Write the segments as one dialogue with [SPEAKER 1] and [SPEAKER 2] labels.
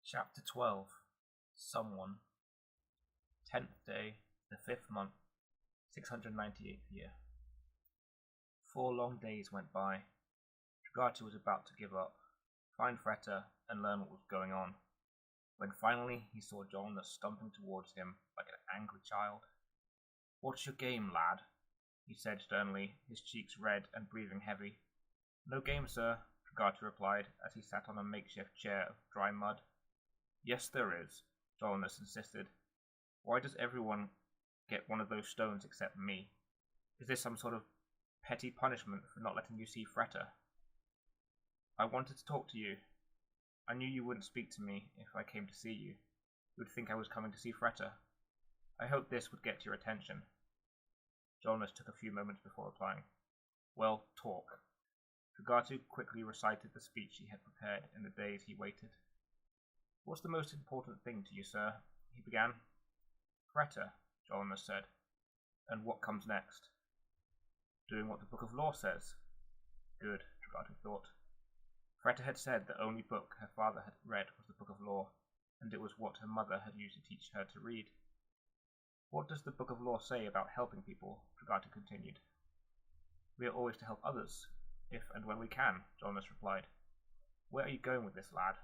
[SPEAKER 1] Chapter 12 Someone 10th day, the 5th month, 698th year. 4 long days went by. Dragatu was about to give up, find Freta, and learn what was going on, when finally he saw Jolna stumping towards him like an angry child. "What's your game, lad?" he said sternly, his cheeks red and breathing heavy. "No game, sir," Dragatu replied as he sat on a makeshift chair of dry mud. "Yes, there is," Jolnas insisted. "Why does everyone get one of those stones except me? Is this some sort of petty punishment for not letting you see Freta?" "I wanted to talk to you. I knew you wouldn't speak to me if I came to see you. You would think I was coming to see Freta. I hoped this would get your attention." Jolnas took a few moments before replying. "Well, talk." Dragatu quickly recited the speech he had prepared in the days he waited. "What's the most important thing to you, sir?" he began. "Freta," Jolnas said. "And what comes next?" "Doing what the Book of Law says." Good, Dragatu thought. Freta had said the only book her father had read was the Book of Law, and it was what her mother had used to teach her to read. "What does the Book of Law say about helping people?" Dragatu continued. "We are always to help others, if and when we can," Jolnas replied. "Where are you going with this, lad?"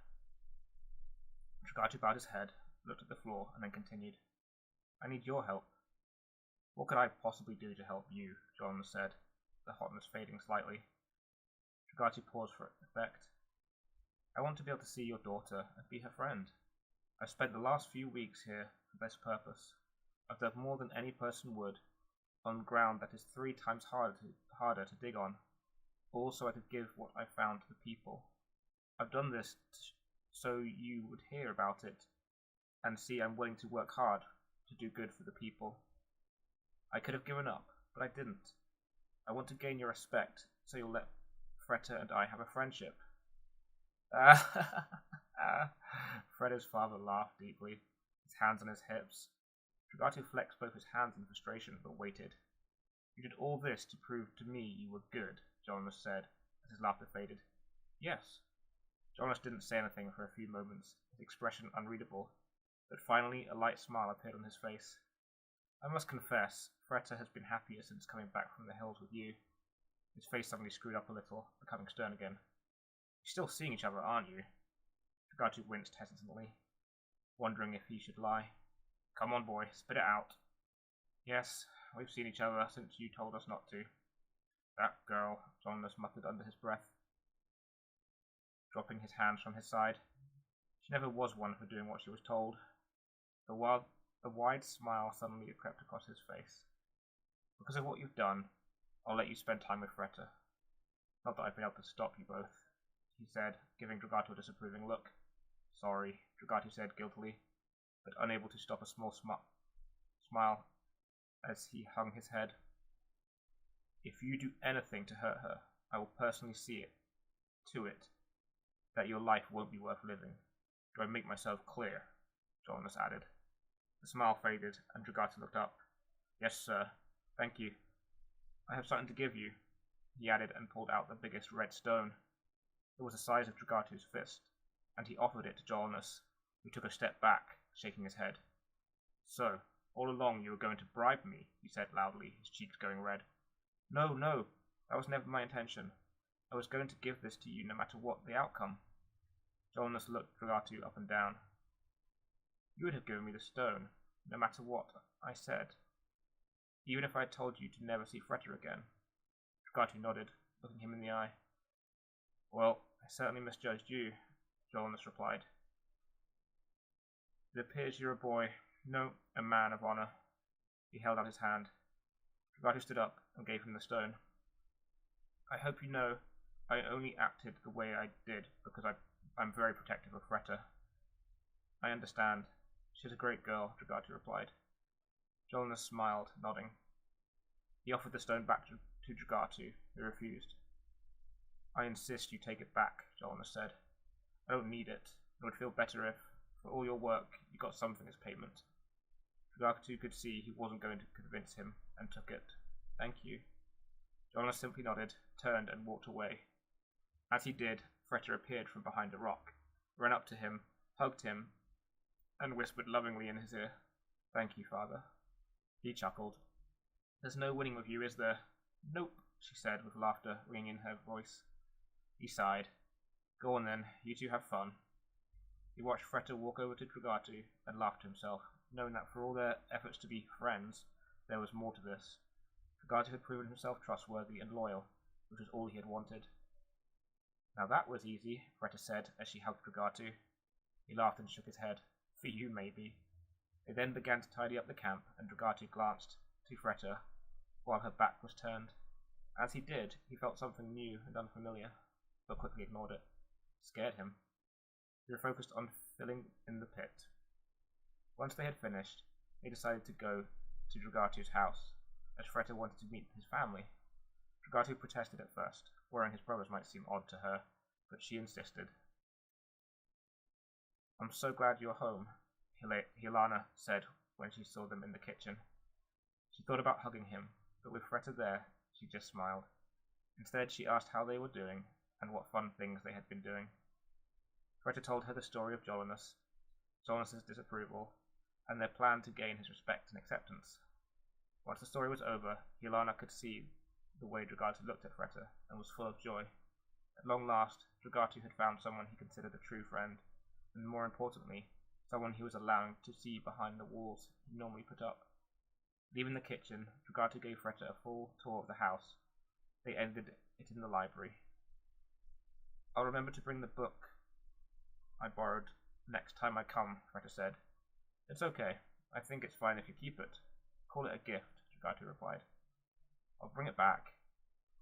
[SPEAKER 1] Dragatu bowed his head, looked at the floor, and then continued. "I need your help." "What could I possibly do to help you?" Jolnas said, the hotness fading slightly. Dragatu paused for effect. "I want to be able to see your daughter and be her friend. I've spent the last few weeks here for this purpose. I've dug more than any person would, on ground that is 3 times harder to dig on, all so I could give what I found to the people. I've done this so you would hear about it and see I'm willing to work hard to do good for the people. I could have given up, but I didn't. I want to gain your respect, so you'll let Freta and I have a friendship." Freta's father laughed deeply, his hands on his hips. Dragatu flexed both his hands in frustration, but waited. "You did all this to prove to me you were good," Jolnas said, as his laughter faded. "Yes." Jolnas didn't say anything for a few moments, his expression unreadable, but finally a light smile appeared on his face. "I must confess, Freta has been happier since coming back from the hills with you." His face suddenly screwed up a little, becoming stern again. "You're still seeing each other, aren't you?" Dragatu winced hesitantly, wondering if he should lie. "Come on, boy, spit it out." "Yes, we've seen each other since you told us not to." "That girl," Jolnas muttered under his breath, dropping his hands from his side. "She never was one for doing what she was told." The wide smile suddenly crept across his face. "Because of what you've done, I'll let you spend time with Freta. Not that I've been able to stop you both," he said, giving Dragatu a disapproving look. "Sorry," Dragatu said guiltily, but unable to stop a small smile as he hung his head. "If you do anything to hurt her, I will personally see to it that your life won't be worth living. Do I make myself clear?" Jolnas added. The smile faded, and Dragatu looked up. "Yes, sir. Thank you. I have something to give you," he added, and pulled out the biggest red stone. It was the size of Dragatu's fist, and he offered it to Jolnas, who took a step back, shaking his head. "So, all along you were going to bribe me," he said loudly, his cheeks going red. No, that was never my intention. I was going to give this to you no matter what the outcome." Jolnas looked Dragatu up and down. "You would have given me the stone, no matter what I said, even if I told you to never see Freta again." Dragatu nodded, looking him in the eye. "Well, I certainly misjudged you," Jolnas replied. "It appears you're a boy, no, a man of honor." He held out his hand. Dragatu stood up and gave him the stone. "I hope you know I only acted the way I did because I'm very protective of Freta." "I understand. She's a great girl," Dragatu replied. Jolnas smiled, nodding. He offered the stone back to Dragatu, who refused. "I insist you take it back," Jolnas said. "I don't need it. It would feel better if, for all your work, you got something as payment." Dragatu could see he wasn't going to convince him, and took it. "Thank you." Jolnas simply nodded, turned, and walked away. As he did, Freta appeared from behind a rock, ran up to him, hugged him, and whispered lovingly in his ear, "Thank you, Father." He chuckled. "There's no winning with you, is there?" "Nope," she said, with laughter ringing in her voice. He sighed. "Go on then, you two have fun." He watched Freta walk over to Dragatu and laughed to himself, knowing that for all their efforts to be friends, there was more to this. Dragatu had proven himself trustworthy and loyal, which was all he had wanted. "Now that was easy," Freta said as she hugged Dragatu. He laughed and shook his head. "For you, maybe." They then began to tidy up the camp, and Dragatu glanced to Freta while her back was turned. As he did, he felt something new and unfamiliar, but quickly ignored it. It scared him. They were focused on filling in the pit. Once they had finished, they decided to go to Dragatu's house, as Freta wanted to meet his family. Dragatu protested at first, worrying his brothers might seem odd to her, but she insisted. "I'm so glad you're home," Hilana said when she saw them in the kitchen. She thought about hugging him, but with Freta there, she just smiled. Instead, she asked how they were doing and what fun things they had been doing. Freta told her the story of Jolanus' disapproval, and their plan to gain his respect and acceptance. Once the story was over, Hilana could see the way Dragatu looked at Freta and was full of joy. At long last, Dragatu had found someone he considered a true friend, and more importantly, someone he was allowing to see behind the walls he normally put up. Leaving the kitchen, Dragatu gave Freta a full tour of the house. They ended it in the library. "I'll remember to bring the book I borrowed next time I come," Freta said. "It's okay. I think it's fine if you keep it. Call it a gift," Dragatu replied. "I'll bring it back.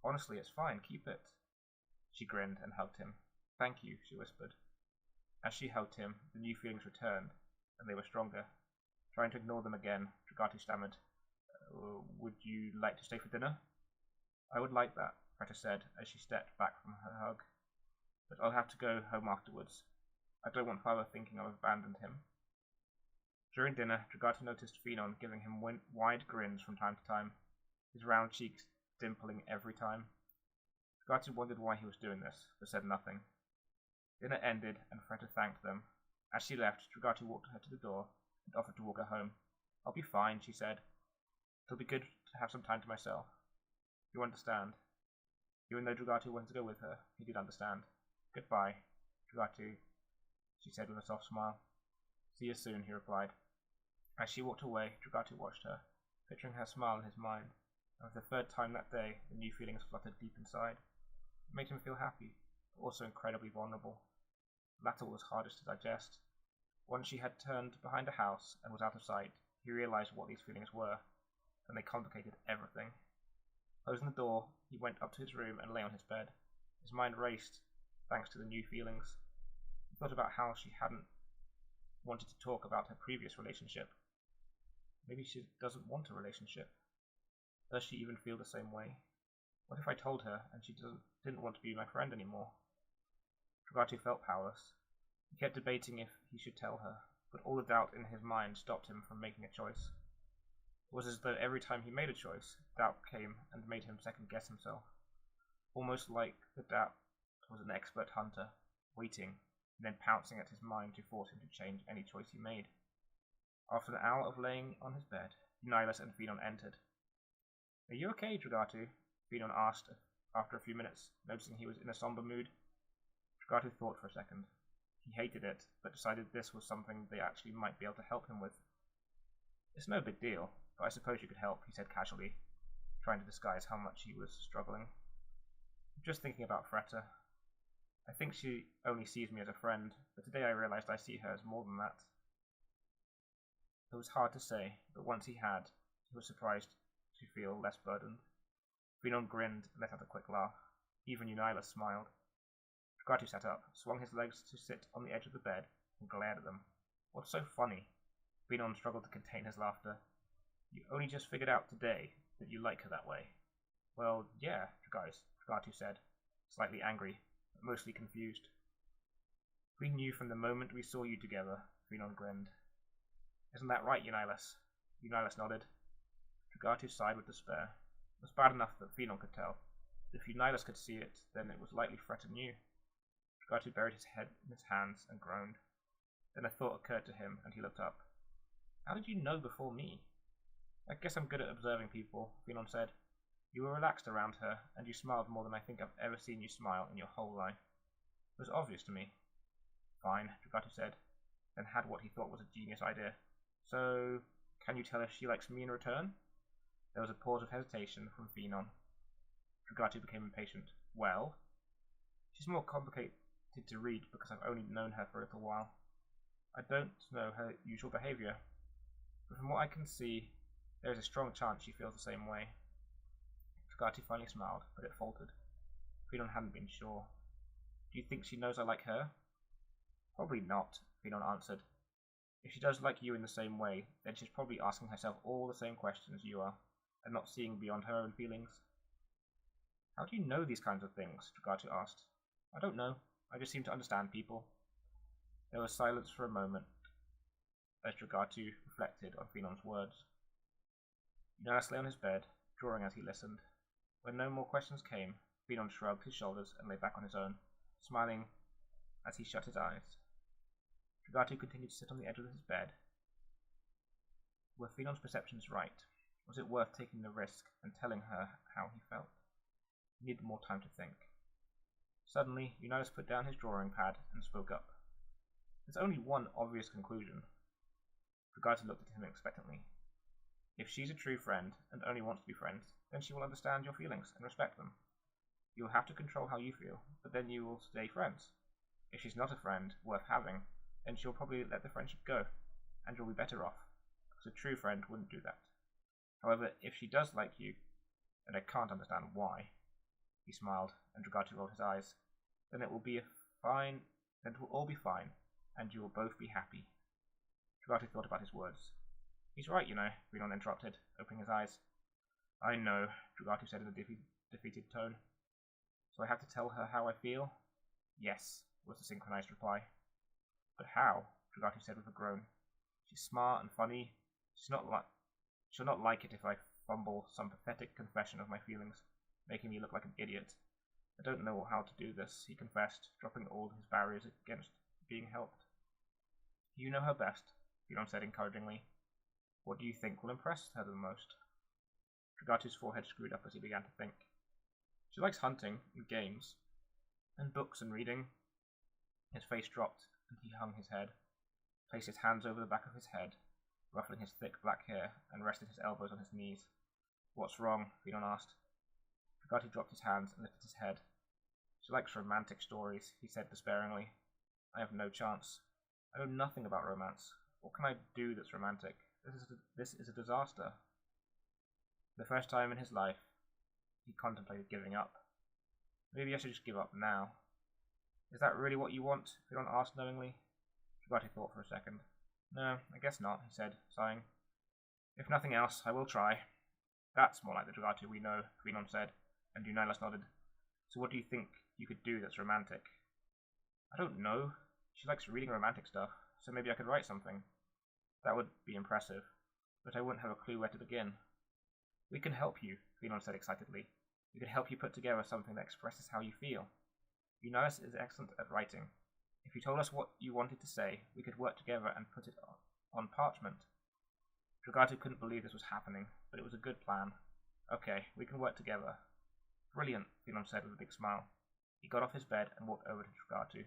[SPEAKER 1] Honestly, it's fine. Keep it." She grinned and hugged him. "Thank you," she whispered. As she hugged him, the new feelings returned, and they were stronger. Trying to ignore them again, Dragatu stammered, "Would you like to stay for dinner?" "I would like that," Freta said as she stepped back from her hug. "But I'll have to go home afterwards. I don't want Father thinking I've abandoned him." During dinner, Dragatu noticed Phenon giving him wide grins from time to time, his round cheeks dimpling every time. Dragatu wondered why he was doing this, but said nothing. Dinner ended, and Freta thanked them. As she left, Dragatu walked her to the door and offered to walk her home. "I'll be fine," she said. "It'll be good to have some time to myself. You understand?" Even though Dragatu wanted to go with her, he did understand. "Goodbye, Dragatu," she said with a soft smile. "See you soon," he replied. As she walked away, Dragatu watched her, picturing her smile in his mind, and for the third time that day, the new feelings fluttered deep inside. It made him feel happy, but also incredibly vulnerable. The latter was hardest to digest. Once she had turned behind a house and was out of sight, he realized what these feelings were, and they complicated everything. Closing the door, he went up to his room and lay on his bed. His mind raced, thanks to the new feelings. He thought about how she hadn't wanted to talk about her previous relationship. Maybe she doesn't want a relationship. Does she even feel the same way? What if I told her and she didn't want to be my friend anymore? Dragatu felt powerless. He kept debating if he should tell her, but all the doubt in his mind stopped him from making a choice. It was as though every time he made a choice, doubt came and made him second-guess himself. Almost like the doubt was an expert hunter, waiting, and then pouncing at his mind to force him to change any choice he made. After an hour of laying on his bed, Eunyalus and Phenon entered. "Are you okay, Dragatu?" Phenon asked after a few minutes, noticing he was in a somber mood. Dragatu thought for a second. He hated it, but decided this was something they actually might be able to help him with. "It's no big deal, but I suppose you could help," he said casually, trying to disguise how much he was struggling. "I'm just thinking about Freta. I think she only sees me as a friend, but today I realized I see her as more than that." It was hard to say, but once he was surprised to feel less burdened. Phenon grinned and let out a quick laugh. Even Eunyalus smiled. Dragatu sat up, swung his legs to sit on the edge of the bed, and glared at them. "What's so funny?" Phenon struggled to contain his laughter. "You only just figured out today that you like her that way." "Well, yeah, Dragatu said, slightly angry, but mostly confused. "We knew from the moment we saw you together," Phenon grinned. "Isn't that right, Eunyalus?" Eunyalus nodded. Dragatu sighed with despair. It was bad enough that Phenon could tell. If Eunyalus could see it, then it was likely Freta knew. Dragatu buried his head in his hands and groaned. Then a thought occurred to him, and he looked up. How did you know before me? I guess I'm good at observing people, Finon said. You were relaxed around her, and you smiled more than I think I've ever seen you smile in your whole life. It was obvious to me. Fine, Dragatu said, then had what he thought was a genius idea. So, can you tell if she likes me in return? There was a pause of hesitation from Finon. Dragatu became impatient. Well? She's more complicated to read because I've only known her for a little while. I don't know her usual behaviour, but from what I can see, there is a strong chance she feels the same way. Dragatu finally smiled, but it faltered. Finon hadn't been sure. Do you think she knows I like her? Probably not, Finon answered. If she does like you in the same way, then she's probably asking herself all the same questions you are, and not seeing beyond her own feelings. How do you know these kinds of things? Dragatu asked. I don't know. I just seem to understand people. There was silence for a moment, as Dragatu reflected on Finon's words. Eunyalus lay on his bed, drawing as he listened. When no more questions came, Finon shrugged his shoulders and lay back on his own, smiling as he shut his eyes. Dragatu continued to sit on the edge of his bed. Were Finon's perceptions right? Was it worth taking the risk and telling her how he felt? He needed more time to think. Suddenly, Eunyalus put down his drawing pad and spoke up. There's only one obvious conclusion. Dragatu looked at him expectantly. If she's a true friend and only wants to be friends, then she will understand your feelings and respect them. You will have to control how you feel, but then you will stay friends. If she's not a friend worth having, then she'll probably let the friendship go, and you'll be better off, because a true friend wouldn't do that. However, if she does like you, and I can't understand why, he smiled, and Dragatu rolled his eyes, then it will all be fine, and you will both be happy. Dragatu thought about his words. He's right, you know, Finon interrupted, opening his eyes. I know, Dragatu said in a defeated tone. So I have to tell her how I feel? Yes, was the synchronized reply. But how? Dragatu said with a groan. She's smart and funny. She'll not like it if I fumble some pathetic confession of my feelings, making me look like an idiot. I don't know how to do this, he confessed, dropping all his barriers against being helped. You know her best, Finon said encouragingly. What do you think will impress her the most? Dragatu's forehead screwed up as he began to think. She likes hunting and games, and books and reading. His face dropped, and he hung his head, placed his hands over the back of his head, ruffling his thick black hair, and rested his elbows on his knees. What's wrong? Finon asked. Dragatu dropped his hands and lifted his head. She likes romantic stories, he said despairingly. I have no chance. I know nothing about romance. What can I do that's romantic? This is a disaster. For the first time in his life, he contemplated giving up. Maybe I should just give up now. Is that really what you want? Finon asked knowingly. Dragatu thought for a second. No, I guess not, he said, sighing. If nothing else, I will try. That's more like the Dragatu we know, Finon said, and Eunyalus nodded. So what do you think you could do that's romantic? I don't know. She likes reading romantic stuff, so maybe I could write something. That would be impressive, but I wouldn't have a clue where to begin. We can help you, Finon said excitedly. We can help you put together something that expresses how you feel. Eunyalus is excellent at writing. If you told us what you wanted to say, we could work together and put it on parchment. Dragatu couldn't believe this was happening, but it was a good plan. Okay, we can work together. Brilliant, Finon said with a big smile. He got off his bed and walked over to Dragatu.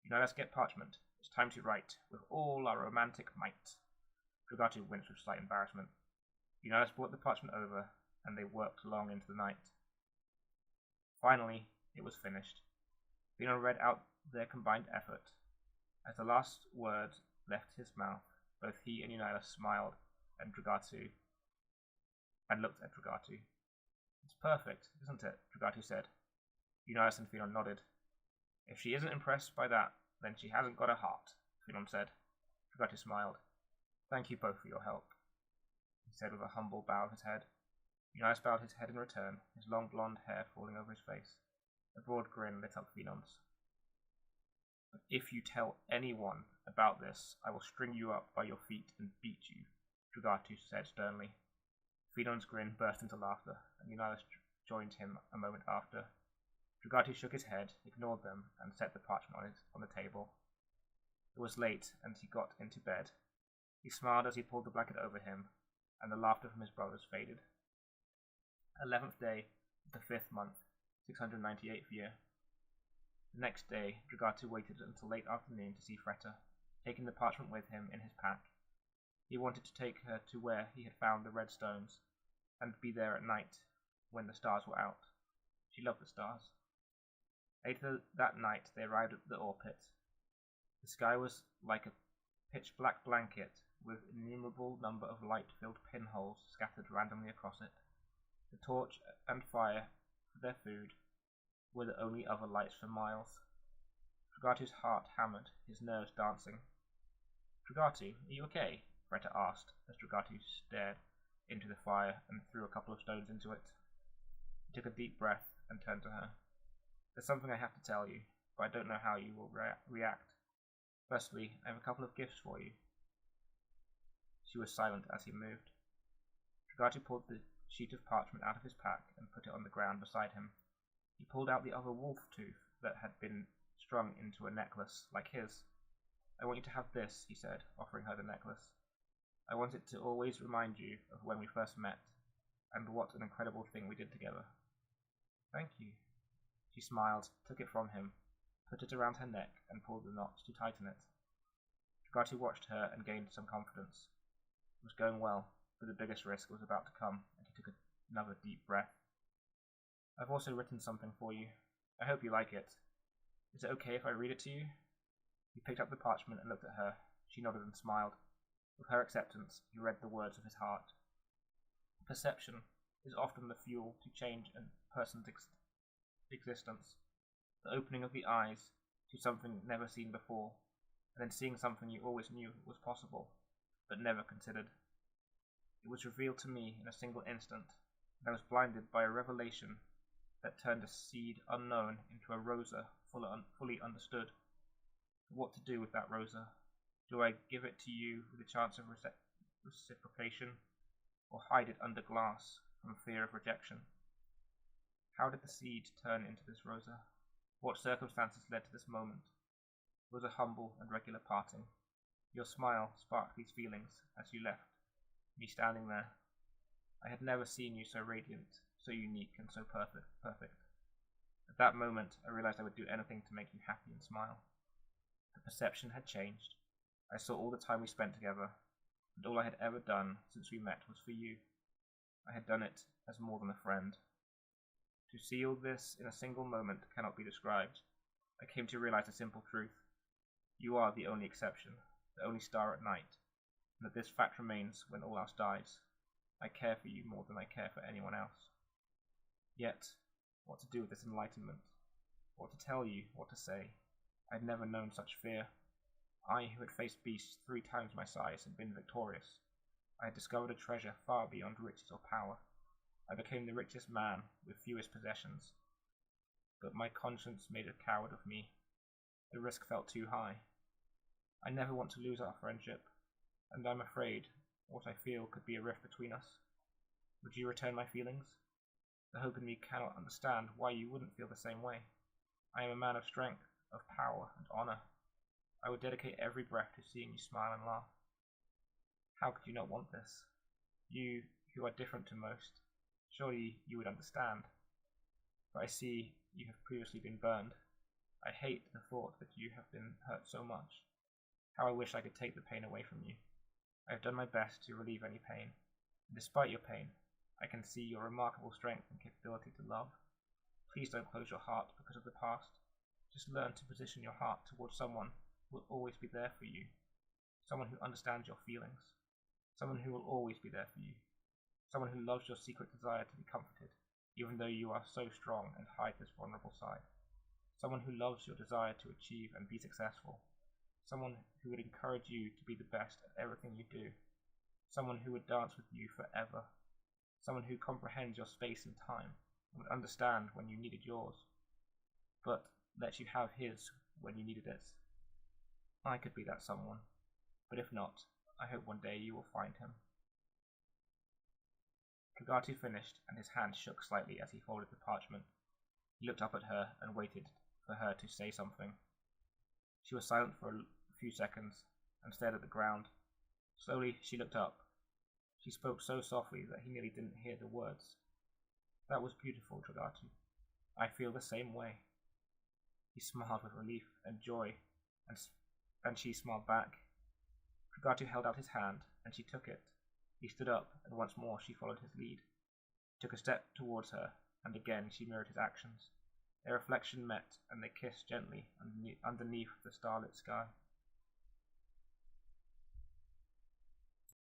[SPEAKER 1] Eunyalus, get parchment. It's time to write, with all our romantic might. Dragatu winced with slight embarrassment. Eunyalus brought the parchment over, and they worked long into the night. Finally, it was finished. Finon read out their combined effort. As the last word left his mouth, both he and Eunyalus smiled and looked at Dragatu. It's perfect, isn't it? Dragatu said. Eunyalus and Finon nodded. If she isn't impressed by that, then she hasn't got a heart, Finon said. Dragatu smiled. Thank you both for your help, he said with a humble bow of his head. Eunyalus bowed his head in return, his long blonde hair falling over his face. A broad grin lit up Finon's. But if you tell anyone about this, I will string you up by your feet and beat you, Dragatu said sternly. Finon's grin burst into laughter, and Eunyalus joined him a moment after. Dragatu shook his head, ignored them, and set the parchment on the table. It was late, and he got into bed. He smiled as he pulled the blanket over him, and the laughter from his brothers faded. 11th day of the 5th month, 698th year. The next day, Dragatu waited until late afternoon to see Freta, taking the parchment with him in his pack. He wanted to take her to where he had found the red stones, and be there at night, when the stars were out. She loved the stars. Later that night they arrived at the ore pit. The sky was like a pitch-black blanket with an innumerable number of light-filled pinholes scattered randomly across it. The torch and fire for their food were the only other lights for miles. Dragatu's heart hammered, his nerves dancing. "Dragatu, are you okay?" Freta asked, as Dragatu stared into the fire and threw a couple of stones into it. He took a deep breath and turned to her. "There's something I have to tell you, but I don't know how you will react. Firstly, I have a couple of gifts for you." She was silent as he moved. Dragatu pulled the sheet of parchment out of his pack and put it on the ground beside him. He pulled out the other wolf tooth that had been strung into a necklace like his. "I want you to have this," he said, offering her the necklace. "I want it to always remind you of when we first met, and what an incredible thing we did together." "Thank you." She smiled, took it from him, put it around her neck, and pulled the knots to tighten it. Dragatu watched her and gained some confidence. It was going well, but the biggest risk was about to come, and he took another deep breath. "I've also written something for you. I hope you like it. Is it okay if I read it to you?" He picked up the parchment and looked at her. She nodded and smiled. With her acceptance, he read the words of his heart. Perception is often the fuel to change a person's existence. The opening of the eyes to something never seen before, and then seeing something you always knew was possible, but never considered. It was revealed to me in a single instant, and I was blinded by a revelation that turned a seed unknown into a rosa fully understood. But what to do with that rosa? Do I give it to you with a chance of reciprocation, or hide it under glass from fear of rejection? How did the seed turn into this rosa? What circumstances led to this moment? It was a humble and regular parting. Your smile sparked these feelings as you left, me standing there. I had never seen you so radiant, so unique, and so perfect. At that moment, I realized I would do anything to make you happy and smile. The perception had changed. I saw all the time we spent together, and all I had ever done since we met was for you. I had done it as more than a friend. To see all this in a single moment cannot be described. I came to realize a simple truth. You are the only exception, the only star at night, and that this fact remains when all else dies. I care for you more than I care for anyone else. Yet, what to do with this enlightenment? What to tell you, what to say? I had never known such fear. I, who had faced beasts 3 times my size, had been victorious. I had discovered a treasure far beyond riches or power. I became the richest man with fewest possessions. But my conscience made a coward of me. The risk felt too high. I never want to lose our friendship, and I'm afraid what I feel could be a rift between us. Would you return my feelings? The hope in me cannot understand why you wouldn't feel the same way. I am a man of strength, of power and honor. I would dedicate every breath to seeing you smile and laugh. How could you not want this? You, who are different to most, surely you would understand. But I see you have previously been burned. I hate the thought that you have been hurt so much. How I wish I could take the pain away from you. I have done my best to relieve any pain, and despite your pain, I can see your remarkable strength and capability to love. Please don't close your heart because of the past. Just learn to position your heart towards someone who will always be there for you. Someone who understands your feelings. Someone who will always be there for you. Someone who loves your secret desire to be comforted, even though you are so strong and hide this vulnerable side. Someone who loves your desire to achieve and be successful. Someone who would encourage you to be the best at everything you do. Someone who would dance with you forever. Someone who comprehends your space and time and would understand when you needed yours, but let you have his when you needed it. I could be that someone, but if not, I hope one day you will find him. Dragatu finished, and his hand shook slightly as he folded the parchment. He looked up at her and waited for her to say something. She was silent for a few seconds and stared at the ground. Slowly she looked up. She spoke so softly that he nearly didn't hear the words. That was beautiful, Dragatu. I feel the same way. He smiled with relief and joy, and she smiled back. Dragatu held out his hand, and she took it. He stood up, and once more she followed his lead. He took a step towards her, and again she mirrored his actions. Their reflection met, and they kissed gently underneath the starlit sky.